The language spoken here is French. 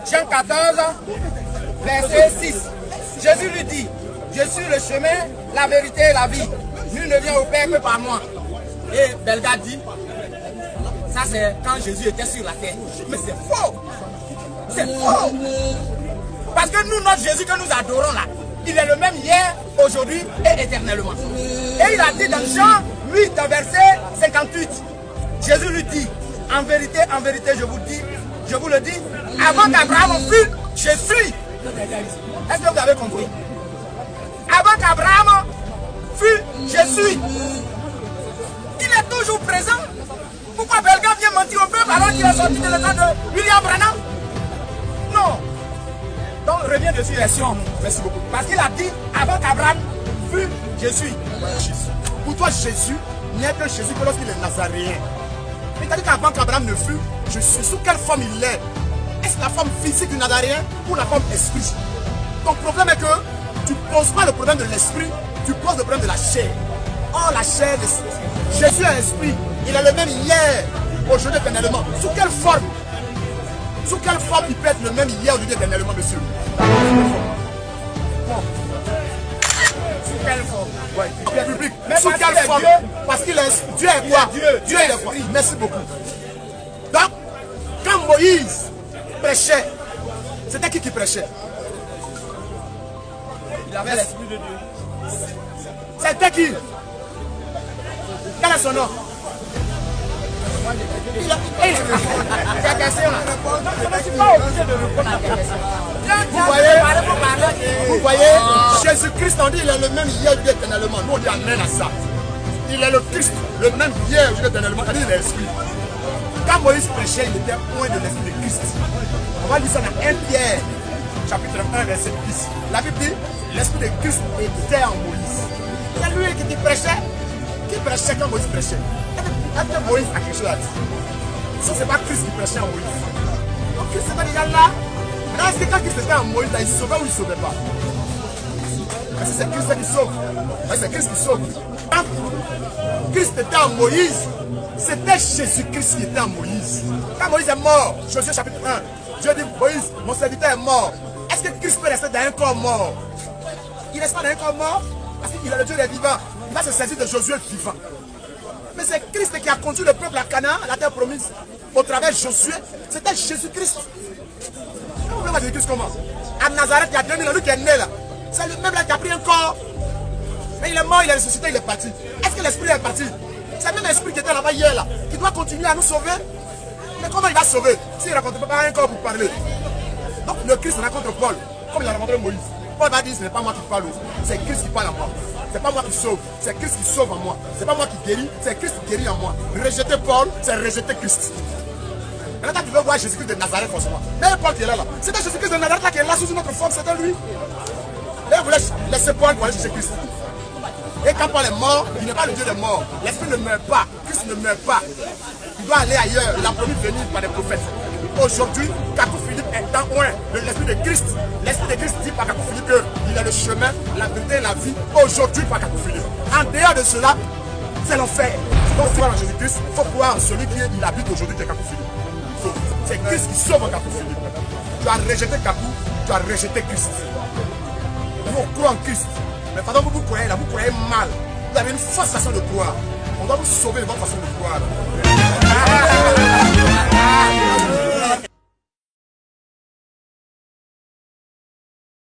Jean 14, verset 6. Jésus lui dit, je suis le chemin, la vérité et la vie. Nul ne vient au Père que par moi. Et Belga dit, ça c'est quand Jésus était sur la terre. Mais c'est faux. C'est faux. Parce que nous, notre Jésus que nous adorons là, il est le même hier, aujourd'hui et éternellement. Et il a dit dans Jean 8, verset 58, Jésus lui dit, en vérité, je vous le dis, avant qu'Abraham fût, je suis. Est-ce que vous avez compris? Avant qu'Abraham fût, je suis. Il est toujours présent. Pourquoi Belga vient mentir au peuple alors qu'il est sorti de l'état de William Branham? Non. Donc reviens dessus, merci beaucoup. Parce qu'il a dit, avant qu'Abraham fût, je suis. Pour toi, Jésus n'est que Jésus que lorsqu'il est nazaréen. Il t'a dit qu'avant qu'Abraham ne fût, je suis. Sous quelle forme il est? Est-ce la forme physique du nazaréen ou la forme esprit? Ton problème est que tu ne poses pas le problème de l'esprit, tu poses le problème de la chair. Oh, la chair, Jésus est esprit. Il est le même hier, aujourd'hui, éternellement. Sous quelle forme? Sous quelle forme il peut être le même hier, aujourd'hui, éternellement, monsieur? Sous quelle forme? Ouais. Mais sous quelle forme? Parce qu'il est Dieu est quoi? Dieu est quoi? Merci beaucoup. Donc, quand Moïse prêchait, c'était qui prêchait? Il avait l'esprit de Dieu. C'était qui? Quel est son nom? Vous voyez, Jésus-Christ, on dit il est le même hier, aujourd'hui, éternellement. Nous on dit amen à ça. Il est le Christ, le même hier, aujourd'hui, éternellement. Il est l'esprit. Quand Moïse prêchait, il était loin de l'esprit de Christ. On va lire ça dans 1 Pierre, chapitre 1, verset 10. La Bible dit, l'esprit de Christ était en Moïse. C'est lui qui prêchait. Qui prêchait quand Moïse prêchait? Est-ce que Moïse a quelque chose à dire? Si ce n'est pas Christ qui prêchait en Moïse. Donc Christ était déjà là. Maintenant, est-ce que quand Christ était en Moïse, là, il sauvait ou il ne sauvait pas? Parce que c'est Christ qui sauve. C'est Christ qui sauve. Quand Christ était en Moïse, c'était Jésus-Christ qui était en Moïse. Quand Moïse est mort, Josué chapitre 1, Dieu dit, Moïse, mon serviteur est mort. Est-ce que Christ peut rester dans un corps mort? Il ne reste pas dans un corps mort parce qu'il est le Dieu des vivants. Il va se saisir de Josué vivant. Mais c'est Christ qui a conduit le peuple à Canaan, la terre promise, au travers de Josué. C'était Jésus-Christ. Vous voulez voir Jésus-Christ comment? À Nazareth, il y a 2000 ans, lui qui est né là. C'est le même là qui a pris un corps. Mais il est mort, il est ressuscité, il est parti. Est-ce que l'esprit est parti? C'est le même esprit qui était là-bas hier là, qui doit continuer à nous sauver. Mais comment il va sauver s'il ne rencontre pas un corps pour parler? Donc le Christ rencontre Paul, comme il a rencontré Moïse. Paul va dire, ce n'est pas moi qui parle, c'est Christ qui parle en moi. C'est pas moi qui sauve, c'est Christ qui sauve en moi. C'est pas moi qui guéris, c'est Christ qui guérit en moi. Rejeter Paul, c'est rejeter Christ. Maintenant, tu veux voir Jésus-Christ de Nazareth forcément. Mais Paul qui est là, c'était Jésus-Christ de Nazareth là qui est là sous une autre forme, c'était lui. Et vous laissez Paul pour aller chercher Christ. Et quand Paul est mort, il n'est pas le Dieu des morts. L'esprit ne meurt pas, Christ ne meurt pas. Il doit aller ailleurs, il a promis de venir par des prophètes. Aujourd'hui, Kakou Philippe est dans loin de l'esprit de Christ. L'esprit de Christ dit par Kakou Philippe qu'il est le chemin, la vérité et la vie. Aujourd'hui, par Kakou Philippe. En dehors de cela, c'est l'enfer. Donc, croire en Jésus-Christ, il faut croire en celui qui habite aujourd'hui, qui est Kakou Philippe. C'est Christ qui sauve en Kakou Philippe. Tu as rejeté Kakou, tu as rejeté Christ. Nous, on croit en Christ. Mais pendant que vous croyez là, vous croyez mal. Vous avez une fausse façon de croire. On doit vous sauver de votre façon de croire.